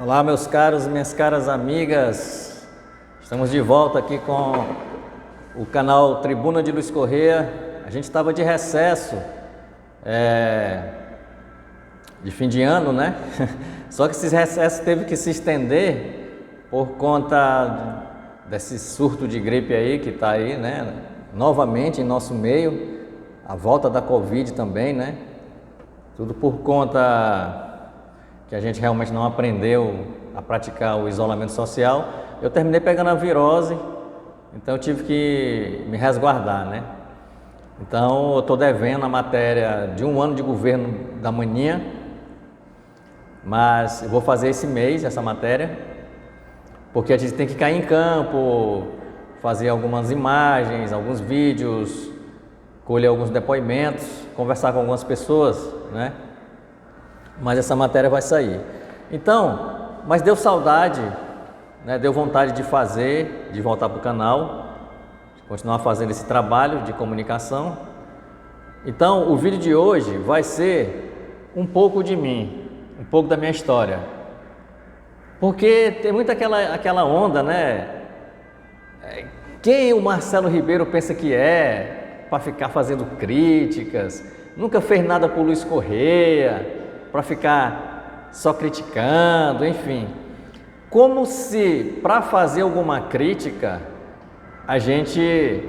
Olá, meus caros e minhas caras amigas, estamos de volta aqui com o canal Tribuna de Luiz Correia. A gente estava de recesso de fim de ano, né? Só que esse recesso teve que se estender por conta desse surto de gripe aí que está aí, né? Novamente em nosso meio, a volta da Covid também, né? Tudo por conta que a gente realmente não aprendeu a praticar o isolamento social. Eu terminei pegando a virose, então eu tive que me resguardar, né? Então eu estou devendo a matéria de 1 ano de governo da Maninha, mas eu vou fazer esse mês essa matéria, porque a gente tem que cair em campo, fazer algumas imagens, alguns vídeos, colher alguns depoimentos, conversar com algumas pessoas, né? Mas essa matéria vai sair. Então, mas deu saudade, né? Deu vontade de fazer, de voltar para o canal, de continuar fazendo esse trabalho de comunicação. Então, o vídeo de hoje vai ser um pouco de mim, um pouco da minha história. Porque tem muito aquela onda, né? Quem o Marcelo Ribeiro pensa que é para ficar fazendo críticas? Nunca fez nada por Luiz Correia, para ficar só criticando, enfim. Como se para fazer alguma crítica a gente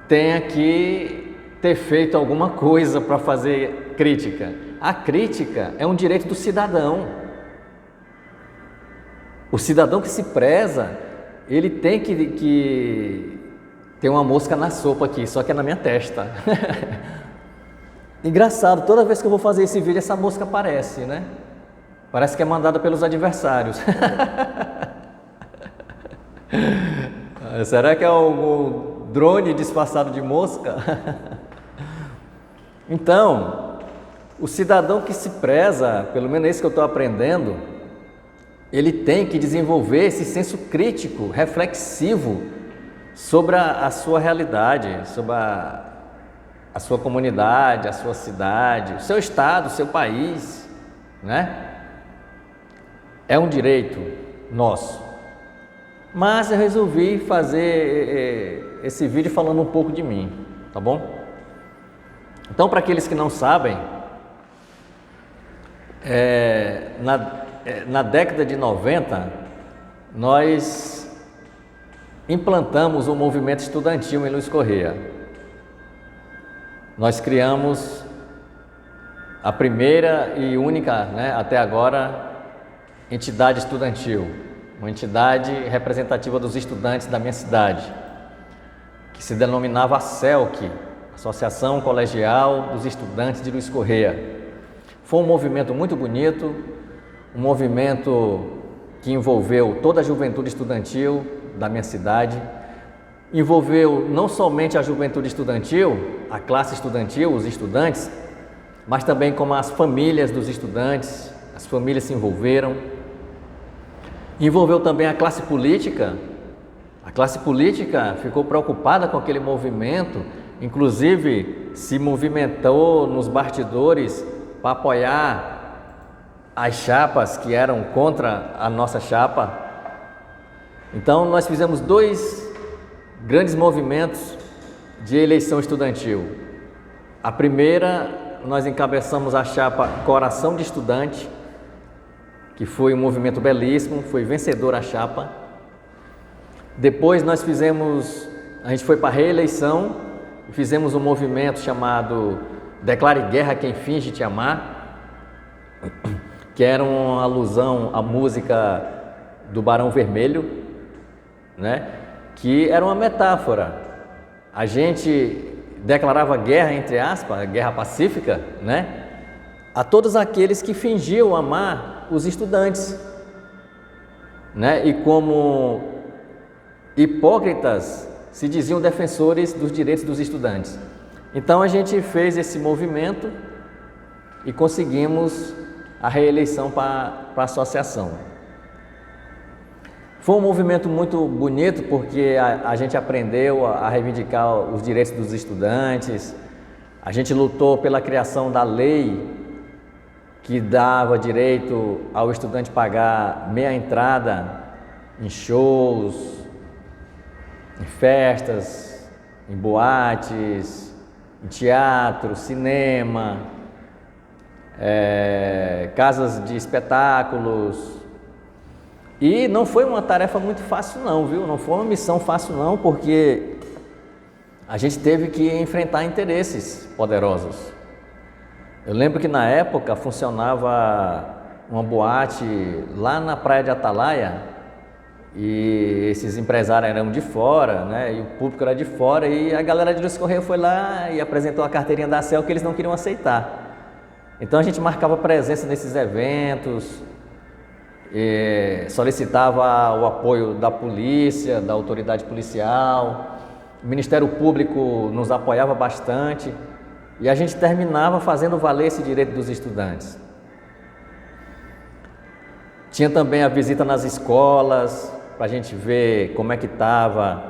tenha que ter feito alguma coisa para fazer crítica. A crítica é um direito do cidadão. O cidadão que se preza, ele tem que ter uma mosca na sopa aqui, só que é na minha testa. Engraçado, toda vez que eu vou fazer esse vídeo, essa mosca aparece, né? Parece que é mandada pelos adversários. Será que é o drone disfarçado de mosca? Então, o cidadão que se preza, pelo menos esse que eu estou aprendendo, ele tem que desenvolver esse senso crítico, reflexivo sobre a sua realidade, sobre a sua comunidade, a sua cidade, o seu estado, o seu país, né? É um direito nosso. Mas eu resolvi fazer esse vídeo falando um pouco de mim, tá bom? Então, para aqueles que não sabem, na década de 90, nós implantamos o movimento estudantil em Luiz Correia. Nós criamos a primeira e única, né, até agora, entidade estudantil, uma entidade representativa dos estudantes da minha cidade, que se denominava ACELC, Associação Colegial dos Estudantes de Luiz Correia. Foi um movimento muito bonito, um movimento que envolveu toda a juventude estudantil da minha cidade. Envolveu não somente a juventude estudantil, a classe estudantil, os estudantes, mas também como as famílias dos estudantes, as famílias se envolveram. Envolveu também a classe política ficou preocupada com aquele movimento, inclusive se movimentou nos bastidores para apoiar as chapas que eram contra a nossa chapa. Então nós fizemos 2 grandes movimentos de eleição estudantil. A primeira, nós encabeçamos a chapa Coração de Estudante, que foi um movimento belíssimo, foi vencedora a chapa. Depois a gente foi para a reeleição e fizemos um movimento chamado Declare Guerra a Quem Finge Te Amar, que era uma alusão à música do Barão Vermelho, né? Que era uma metáfora. A gente declarava guerra, entre aspas, guerra pacífica, né? A todos aqueles que fingiam amar os estudantes, né? E como hipócritas se diziam defensores dos direitos dos estudantes. Então a gente fez esse movimento e conseguimos a reeleição para a associação. Foi um movimento muito bonito porque a gente aprendeu a reivindicar os direitos dos estudantes, a gente lutou pela criação da lei que dava direito ao estudante pagar meia entrada em shows, em festas, em boates, em teatro, cinema, casas de espetáculos. E não foi uma tarefa muito fácil não, viu? Não foi uma missão fácil não, porque a gente teve que enfrentar interesses poderosos. Eu lembro que na época funcionava uma boate lá na praia de Atalaia e esses empresários eram de fora, né? E o público era de fora e a galera de Luiz Correia foi lá e apresentou a carteirinha da ACEL que eles não queriam aceitar. Então a gente marcava presença nesses eventos, solicitava o apoio da polícia, da autoridade policial, o Ministério Público nos apoiava bastante e a gente terminava fazendo valer esse direito dos estudantes. Tinha também a visita nas escolas, para a gente ver como é que estava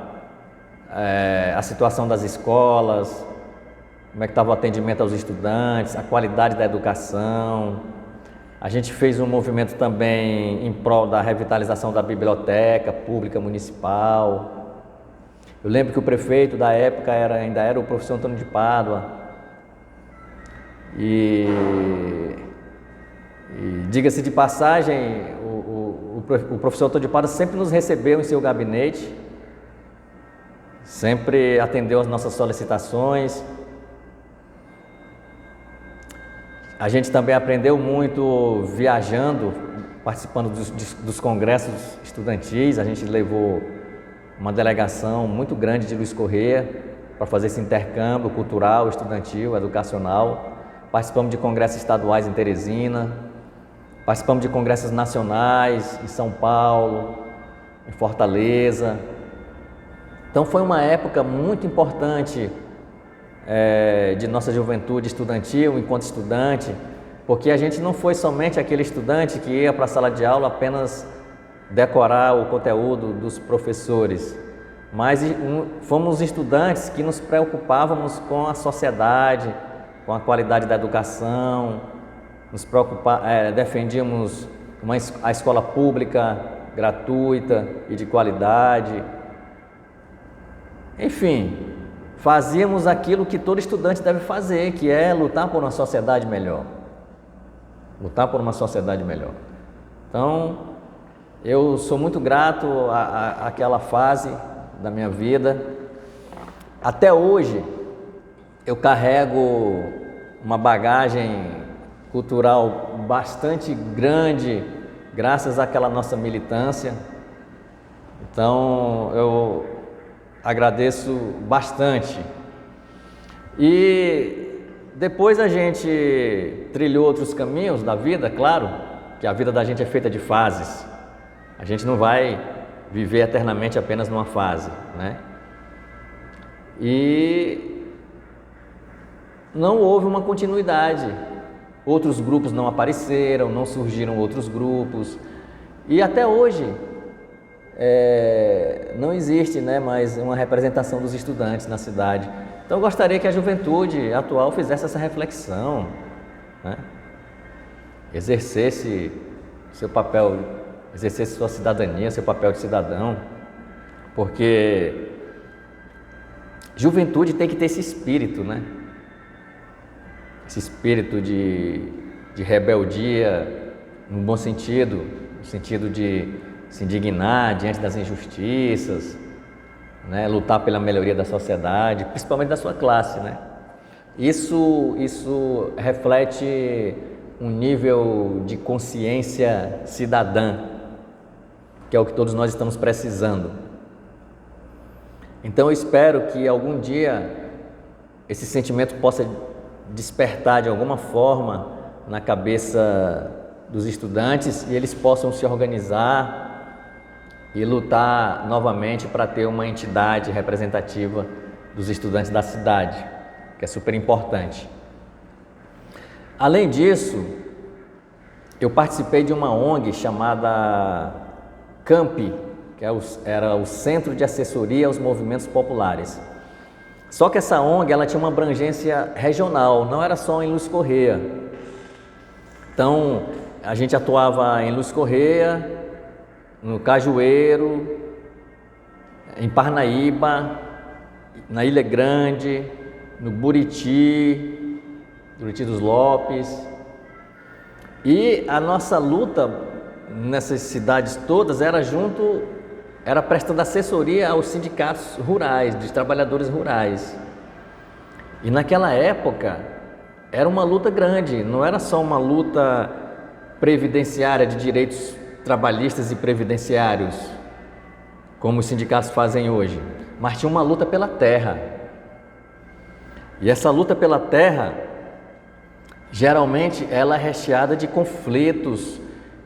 a situação das escolas, como é que estava o atendimento aos estudantes, a qualidade da educação. A gente fez um movimento também em prol da revitalização da biblioteca pública municipal. Eu lembro que o prefeito da época ainda era o professor Antônio de Pádua. E diga-se de passagem, o professor Antônio de Pádua sempre nos recebeu em seu gabinete, sempre atendeu as nossas solicitações. A gente também aprendeu muito viajando, participando dos congressos estudantis. A gente levou uma delegação muito grande de Luiz Correia para fazer esse intercâmbio cultural, estudantil, educacional. Participamos de congressos estaduais em Teresina, participamos de congressos nacionais em São Paulo, em Fortaleza. Então foi uma época muito importante de nossa juventude estudantil, enquanto estudante, porque a gente não foi somente aquele estudante que ia para a sala de aula apenas decorar o conteúdo dos professores, mas fomos estudantes que nos preocupávamos com a sociedade, com a qualidade da educação, defendíamos a escola pública gratuita e de qualidade, enfim, fazíamos aquilo que todo estudante deve fazer, que é lutar por uma sociedade melhor. Lutar por uma sociedade melhor. Então, eu sou muito grato àquela fase da minha vida. Até hoje, eu carrego uma bagagem cultural bastante grande, graças àquela nossa militância. Então, eu agradeço bastante. E depois a gente trilhou outros caminhos da vida, claro, que a vida da gente é feita de fases. A gente não vai viver eternamente apenas numa fase, né? E não houve uma continuidade. Outros grupos não apareceram, não surgiram outros grupos. E até hoje não existe, né, mais uma representação dos estudantes na cidade. Então eu gostaria que a juventude atual fizesse essa reflexão, né? Exercesse seu papel, exercesse sua cidadania, seu papel de cidadão, porque juventude tem que ter esse espírito, né? Esse espírito de rebeldia, no bom sentido, no sentido de se indignar diante das injustiças, né? Lutar pela melhoria da sociedade, principalmente da sua classe, né? Isso reflete um nível de consciência cidadã, que é o que todos nós estamos precisando. Então eu espero que algum dia esse sentimento possa despertar de alguma forma na cabeça dos estudantes e eles possam se organizar e lutar novamente para ter uma entidade representativa dos estudantes da cidade, que é super importante. Além disso, eu participei de uma ONG chamada CAMP, que era o Centro de Assessoria aos Movimentos Populares. Só que essa ONG ela tinha uma abrangência regional, não era só em Luiz Correia. Então, a gente atuava em Luz Correia, no Cajueiro, em Parnaíba, na Ilha Grande, no Buriti dos Lopes. E a nossa luta nessas cidades todas era prestando assessoria aos sindicatos rurais, de trabalhadores rurais. E naquela época era uma luta grande, não era só uma luta previdenciária de direitos trabalhistas e previdenciários, como os sindicatos fazem hoje, mas tinha uma luta pela terra. E essa luta pela terra, geralmente, ela é recheada de conflitos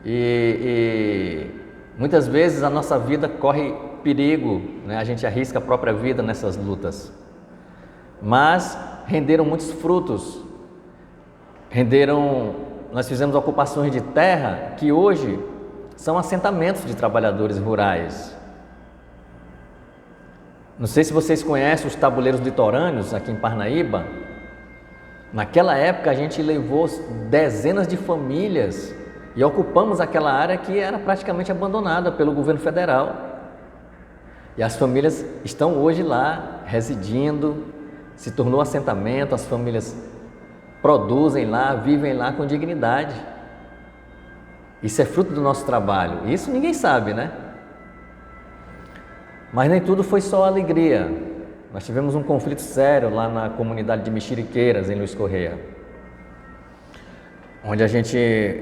e muitas vezes a nossa vida corre perigo, né? A gente arrisca a própria vida nessas lutas. Mas renderam muitos frutos. Nós fizemos ocupações de terra que hoje são assentamentos de trabalhadores rurais. Não sei se vocês conhecem os tabuleiros litorâneos aqui em Parnaíba. Naquela época a gente levou dezenas de famílias e ocupamos aquela área que era praticamente abandonada pelo governo federal. E as famílias estão hoje lá residindo, se tornou assentamento, as famílias produzem lá, vivem lá com dignidade. Isso é fruto do nosso trabalho. Isso ninguém sabe, né? Mas nem tudo foi só alegria. Nós tivemos um conflito sério lá na comunidade de Mexeriqueiras, em Luz Correia, onde a gente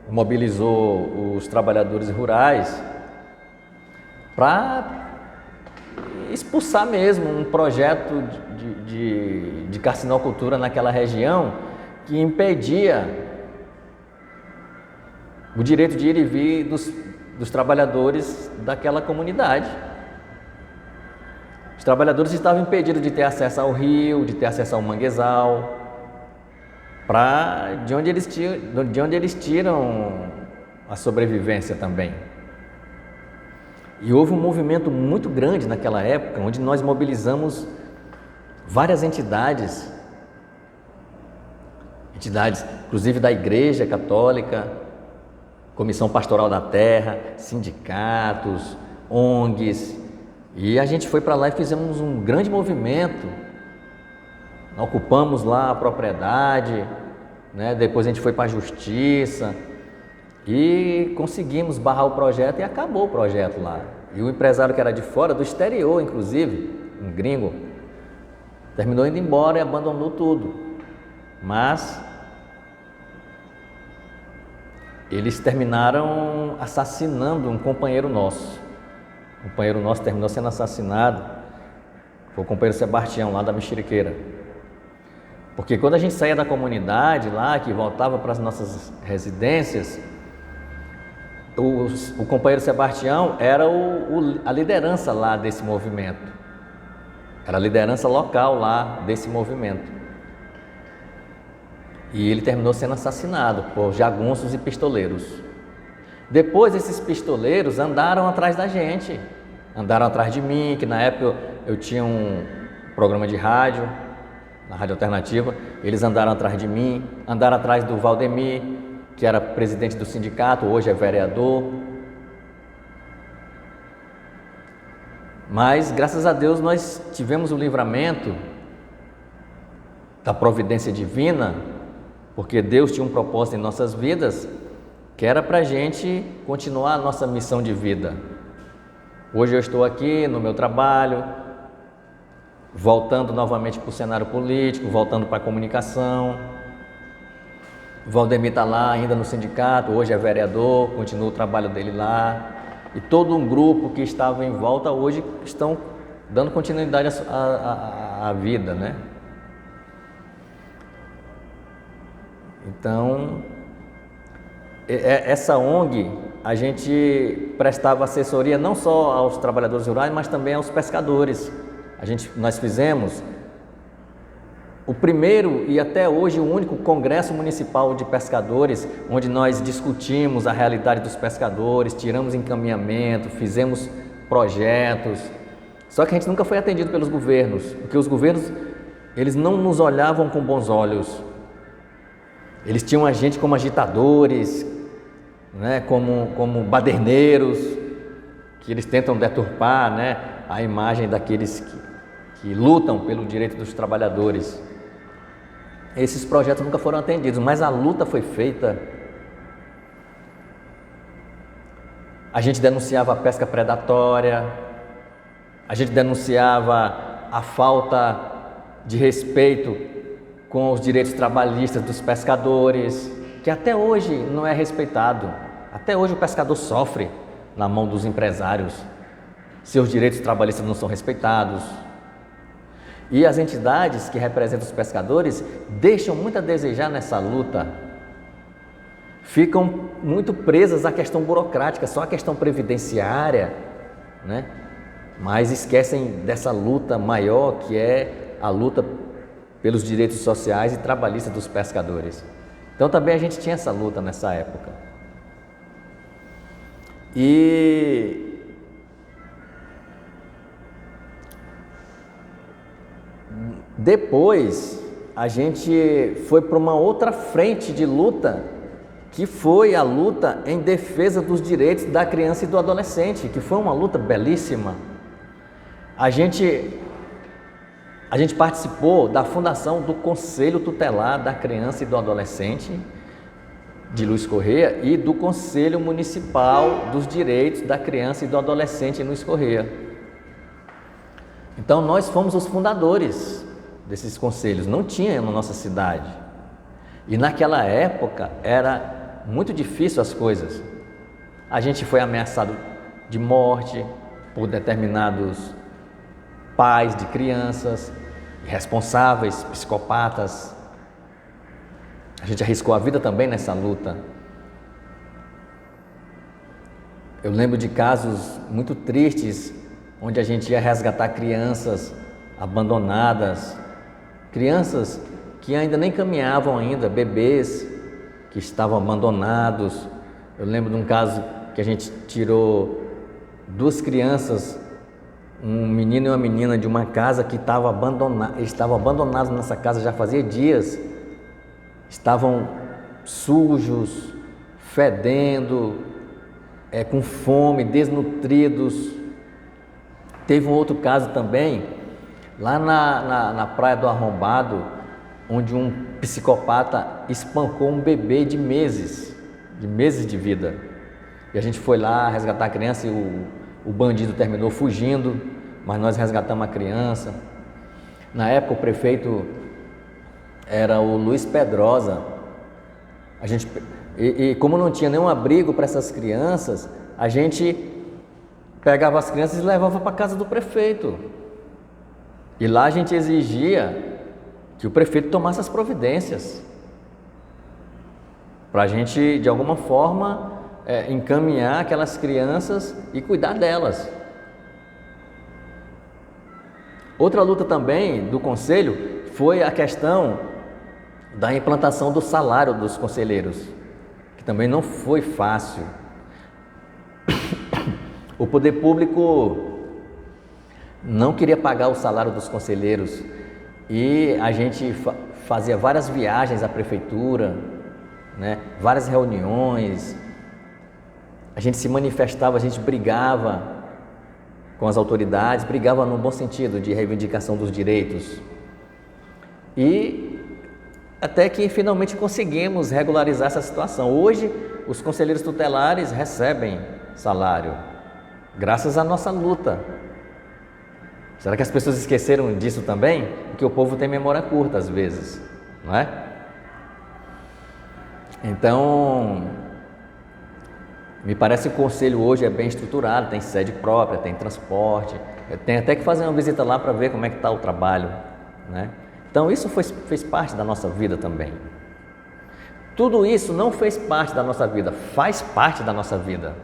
mobilizou os trabalhadores rurais para expulsar mesmo um projeto de carcinocultura naquela região que impedia o direito de ir e vir dos trabalhadores daquela comunidade. Os trabalhadores estavam impedidos de ter acesso ao rio, de ter acesso ao manguezal, de onde eles tiram a sobrevivência também. E houve um movimento muito grande naquela época, onde nós mobilizamos várias entidades, inclusive da Igreja Católica, Comissão Pastoral da Terra, sindicatos, ONGs, e a gente foi para lá e fizemos um grande movimento, ocupamos lá a propriedade, né? Depois a gente foi para a Justiça e conseguimos barrar o projeto e acabou o projeto lá. E o empresário que era de fora, do exterior inclusive, um gringo, terminou indo embora e abandonou tudo. Mas eles terminaram assassinando um companheiro nosso. O companheiro nosso terminou sendo assassinado, foi o companheiro Sebastião, lá da Mexeriqueira. Porque quando a gente saía da comunidade lá, que voltava para as nossas residências, o companheiro Sebastião era a liderança lá desse movimento. Era a liderança local lá desse movimento. E ele terminou sendo assassinado por jagunços e pistoleiros. Depois esses pistoleiros andaram atrás da gente, andaram atrás de mim, que na época eu tinha um programa de rádio, na Rádio Alternativa. Eles andaram atrás de mim, andaram atrás do Valdemir, que era presidente do sindicato, hoje é vereador. Mas graças a Deus nós tivemos o livramento da providência divina, porque Deus tinha um propósito em nossas vidas, que era para a gente continuar a nossa missão de vida. Hoje eu estou aqui no meu trabalho, voltando novamente para o cenário político, voltando para a comunicação. O Valdemir está lá ainda no sindicato, hoje é vereador, continua o trabalho dele lá. E todo um grupo que estava em volta hoje estão dando continuidade à vida, né? Então, essa ONG, a gente prestava assessoria não só aos trabalhadores rurais, mas também aos pescadores. Nós fizemos o primeiro e até hoje o único Congresso Municipal de Pescadores, onde nós discutimos a realidade dos pescadores, tiramos encaminhamento, fizemos projetos. Só que a gente nunca foi atendido pelos governos, porque os governos, eles não nos olhavam com bons olhos. Eles tinham a gente como agitadores, né, como baderneiros, que eles tentam deturpar, né, a imagem daqueles que lutam pelo direito dos trabalhadores. Esses projetos nunca foram atendidos, mas a luta foi feita. A gente denunciava a pesca predatória, a gente denunciava a falta de respeito com os direitos trabalhistas dos pescadores, que até hoje não é respeitado. Até hoje o pescador sofre na mão dos empresários, seus direitos trabalhistas não são respeitados. E as entidades que representam os pescadores deixam muito a desejar nessa luta. Ficam muito presas à questão burocrática, só à questão previdenciária, né? Mas esquecem dessa luta maior, que é a luta pelos direitos sociais e trabalhistas dos pescadores. Então também a gente tinha essa luta nessa época. E depois a gente foi para uma outra frente de luta, que foi a luta em defesa dos direitos da criança e do adolescente, que foi uma luta belíssima. A gente participou da fundação do Conselho Tutelar da Criança e do Adolescente, de Luiz Correia, e do Conselho Municipal dos Direitos da Criança e do Adolescente em Luiz Correia. Então nós fomos os fundadores desses conselhos, não tinha na nossa cidade. E naquela época era muito difícil as coisas. A gente foi ameaçado de morte por determinados pais de crianças, responsáveis, psicopatas. A gente arriscou a vida também nessa luta. Eu lembro de casos muito tristes, onde a gente ia resgatar crianças abandonadas, crianças que ainda nem caminhavam ainda, bebês que estavam abandonados. Eu lembro de um caso que a gente tirou 2 crianças, um menino e uma menina, de uma casa que estava abandonada. Eles estavam abandonados nessa casa já fazia dias, estavam sujos, fedendo, com fome, desnutridos. Teve um outro caso também, lá na Praia do Arrombado, onde um psicopata espancou um bebê de meses de vida. E a gente foi lá resgatar a criança e o bandido terminou fugindo, mas nós resgatamos a criança. Na época o prefeito era o Luiz Pedrosa. Como não tinha nenhum abrigo para essas crianças, a gente pegava as crianças e levava para a casa do prefeito. E lá a gente exigia que o prefeito tomasse as providências para a gente, de alguma forma, encaminhar aquelas crianças e cuidar delas. Outra luta também do conselho foi a questão da implantação do salário dos conselheiros, que também não foi fácil. O poder público não queria pagar o salário dos conselheiros e a gente fazia várias viagens à prefeitura, né? Várias reuniões, a gente se manifestava, a gente brigava com as autoridades, brigava no bom sentido de reivindicação dos direitos. E até que finalmente conseguimos regularizar essa situação. Hoje os conselheiros tutelares recebem salário, graças à nossa luta. Será que as pessoas esqueceram disso também? Porque o povo tem memória curta às vezes, não é? Então, me parece que o conselho hoje é bem estruturado, tem sede própria, tem transporte. Eu tenho até que fazer uma visita lá para ver como é que está o trabalho, né? Então isso fez parte da nossa vida também. Tudo isso não fez parte da nossa vida, faz parte da nossa vida,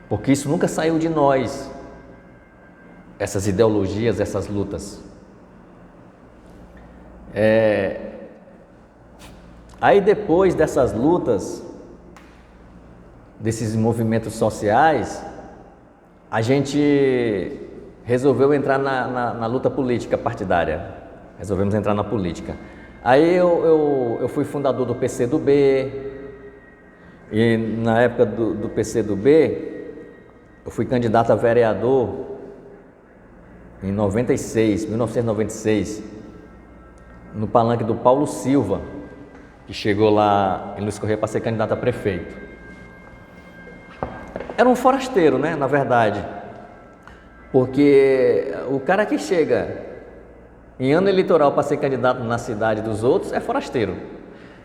porque isso nunca saiu de nós, essas ideologias, essas lutas. Aí depois dessas lutas, desses movimentos sociais, a gente resolveu entrar na luta política partidária. Resolvemos entrar na política. Aí eu fui fundador do PCdoB, e na época do PCdoB, eu fui candidato a vereador em 1996, no palanque do Paulo Silva, que chegou lá em Luiz Correia para ser candidato a prefeito. Era um forasteiro, né, na verdade, porque o cara que chega em ano eleitoral para ser candidato na cidade dos outros é forasteiro.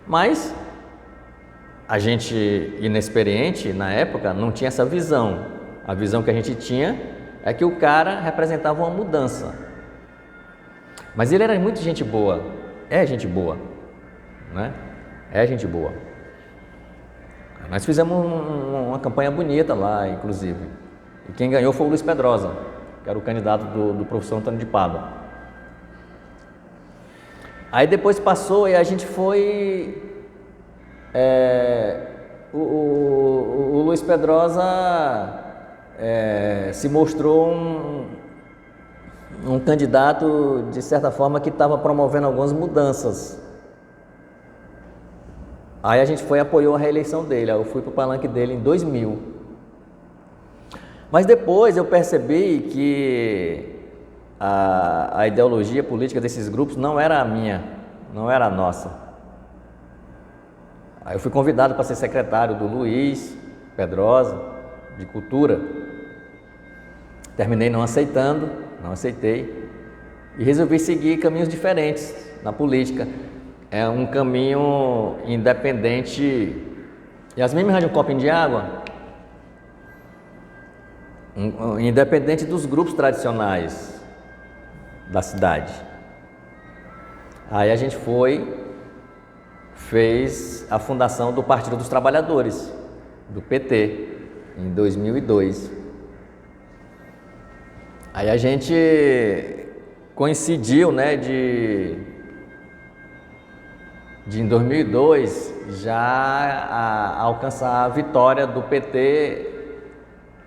Mas a gente, inexperiente na época, não tinha essa visão. A visão que a gente tinha é que o cara representava uma mudança. Mas ele era muito gente boa, é gente boa, né? É gente boa. Nós fizemos uma campanha bonita lá, inclusive. E quem ganhou foi o Luiz Pedrosa, que era o candidato do professor Antônio de Pádua. Aí depois passou e a gente foi... o Luiz Pedrosa se mostrou um candidato, de certa forma, que estava promovendo algumas mudanças. Aí a gente foi e apoiou a reeleição dele. Eu fui para o palanque dele em 2000. Mas depois eu percebi que a ideologia política desses grupos não era a minha, não era a nossa. Aí eu fui convidado para ser secretário do Luiz Pedrosa, de Cultura. Terminei não aceitando, não aceitei, e resolvi seguir caminhos diferentes na política. É um caminho independente. Yasmin, me arranja um copinho de água? Independente dos grupos tradicionais da cidade. Aí a gente fez a fundação do Partido dos Trabalhadores, do PT, em 2002. Aí a gente coincidiu, né, de em 2002 já alcançar a vitória do PT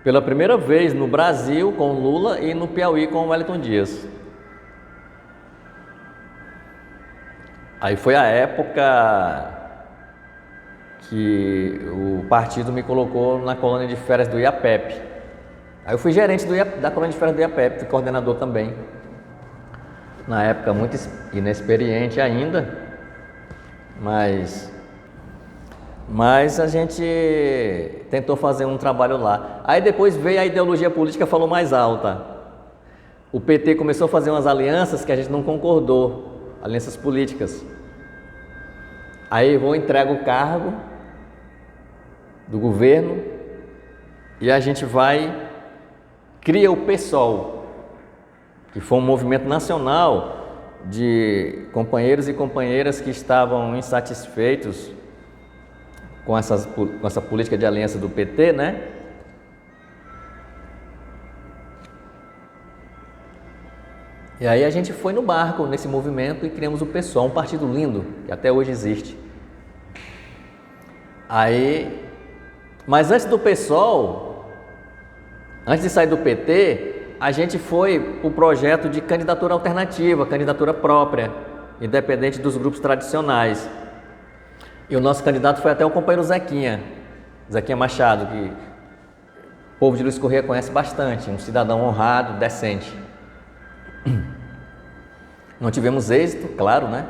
pela primeira vez no Brasil com Lula e no Piauí com Wellington Dias. Aí foi a época que o partido me colocou na colônia de férias do IAPEP. Aí eu fui gerente da colônia de férias do IAPEP, fui coordenador também. Na época muito inexperiente ainda, mas a gente tentou fazer um trabalho lá. Aí depois veio a ideologia política, falou mais alta. O PT começou a fazer umas alianças que a gente não concordou, alianças políticas. Aí eu entrego o cargo do governo e a gente cria o PSOL, que foi um movimento nacional de companheiros e companheiras que estavam insatisfeitos com essa política de aliança do PT, né? E aí a gente foi no barco nesse movimento e criamos o PSOL, um partido lindo, que até hoje existe. Mas antes do PSOL, antes de sair do PT, a gente foi para o projeto de candidatura alternativa, candidatura própria, independente dos grupos tradicionais. E o nosso candidato foi até o companheiro Zequinha Machado, que o povo de Luiz Correia conhece bastante, um cidadão honrado, decente. Não tivemos êxito, claro, né?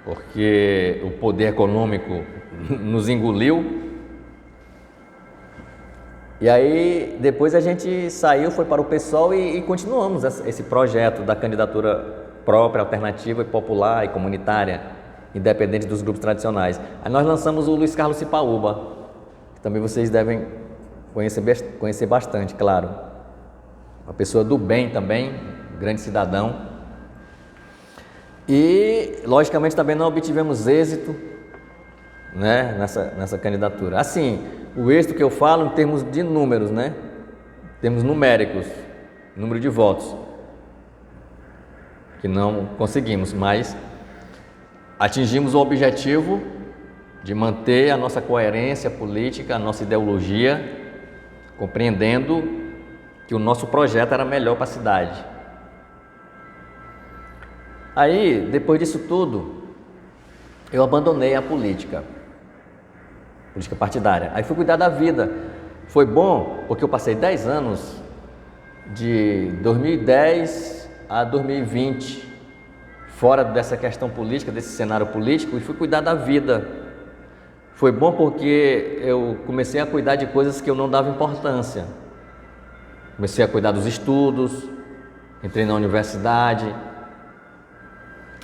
Porque o poder econômico nos engoliu. E aí depois a gente saiu, foi para o PSOL e continuamos esse projeto da candidatura própria, alternativa e popular e comunitária, independente dos grupos tradicionais. Aí nós lançamos o Luiz Carlos Cipaúba, que também vocês devem conhecer bastante, claro. Uma pessoa do bem também, um grande cidadão. E, logicamente, também não obtivemos êxito, né, nessa candidatura. Assim, o êxito que eu falo em termos de números, né? Termos numéricos, número de votos, que não conseguimos, mas atingimos o objetivo de manter a nossa coerência política, a nossa ideologia, compreendendo que o nosso projeto era melhor para a cidade. Aí, depois disso tudo, eu abandonei a política partidária. Aí fui cuidar da vida. Foi bom porque eu passei 10 anos, de 2010 a 2020, fora dessa questão política, desse cenário político, e fui cuidar da vida. Foi bom porque eu comecei a cuidar de coisas que eu não dava importância. Comecei a cuidar dos estudos, entrei na universidade,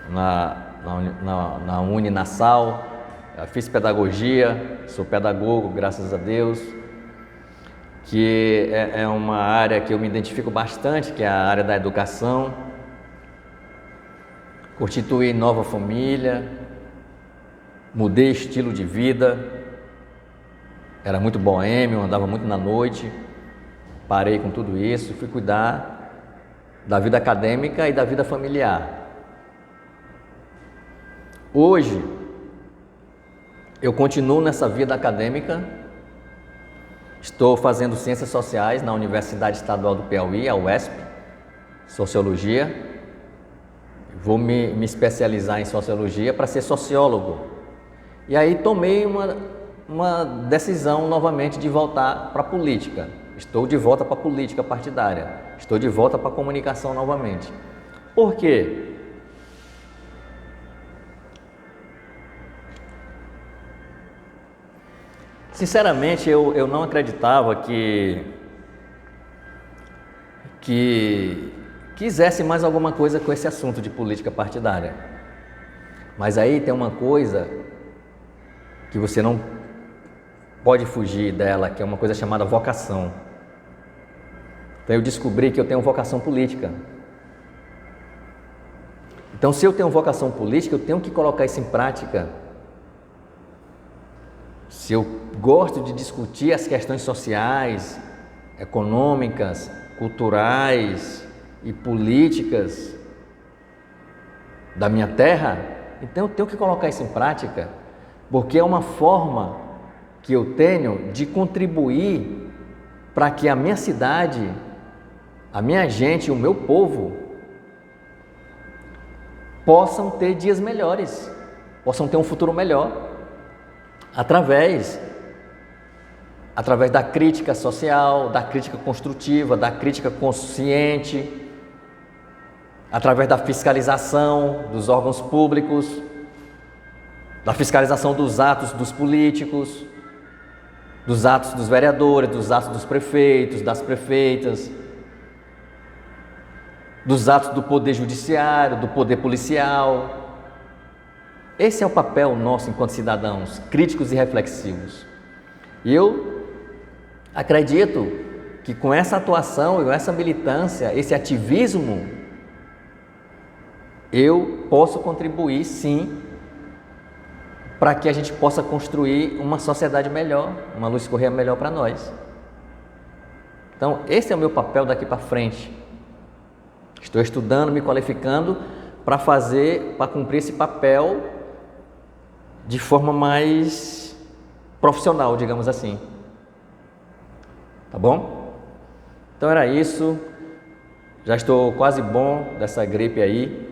na Uninasal, fiz pedagogia, sou pedagogo, graças a Deus, que é uma área que eu me identifico bastante, que é a área da educação. Constituí nova família, mudei estilo de vida, era muito boêmio, andava muito na noite, parei com tudo isso, fui cuidar da vida acadêmica e da vida familiar. Hoje, eu continuo nessa vida acadêmica, estou fazendo Ciências Sociais na Universidade Estadual do Piauí, a UESP, Sociologia. Vou me especializar em Sociologia para ser sociólogo. E aí tomei uma decisão novamente de voltar para a política. Estou de volta para a política partidária, estou de volta para a comunicação novamente. Por quê? Sinceramente, eu não acreditava que quisesse mais alguma coisa com esse assunto de política partidária. Mas aí tem uma coisa que você não pode fugir dela, que é uma coisa chamada vocação. Então eu descobri que eu tenho vocação política. Então, se eu tenho vocação política, eu tenho que colocar isso em prática. Se eu gosto de discutir as questões sociais, econômicas, culturais e políticas da minha terra, então eu tenho que colocar isso em prática, porque é uma forma que eu tenho de contribuir para que a minha cidade, a minha gente, o meu povo possam ter dias melhores, possam ter um futuro melhor. Através da crítica social, da crítica construtiva, da crítica consciente, através da fiscalização dos órgãos públicos, da fiscalização dos atos dos políticos, dos atos dos vereadores, dos atos dos prefeitos, das prefeitas, dos atos do poder judiciário, do poder policial. Esse é o papel nosso enquanto cidadãos, críticos e reflexivos. E eu acredito que com essa atuação e com essa militância, esse ativismo, eu posso contribuir sim para que a gente possa construir uma sociedade melhor, uma Luiz Correia melhor para nós. Então, esse é o meu papel daqui para frente. Estou estudando, me qualificando para cumprir esse papel de forma mais profissional, digamos assim. Tá bom? Então era isso. Já estou quase bom dessa gripe aí.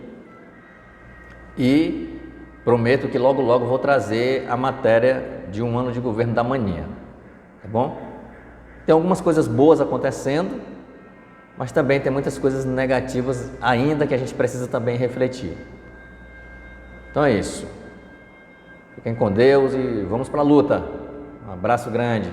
E prometo que logo logo vou trazer a matéria de um ano de governo da mania. Tá bom? Tem algumas coisas boas acontecendo, mas também tem muitas coisas negativas ainda que a gente precisa também refletir. Então é isso. Fiquem com Deus e vamos para a luta. Um abraço grande.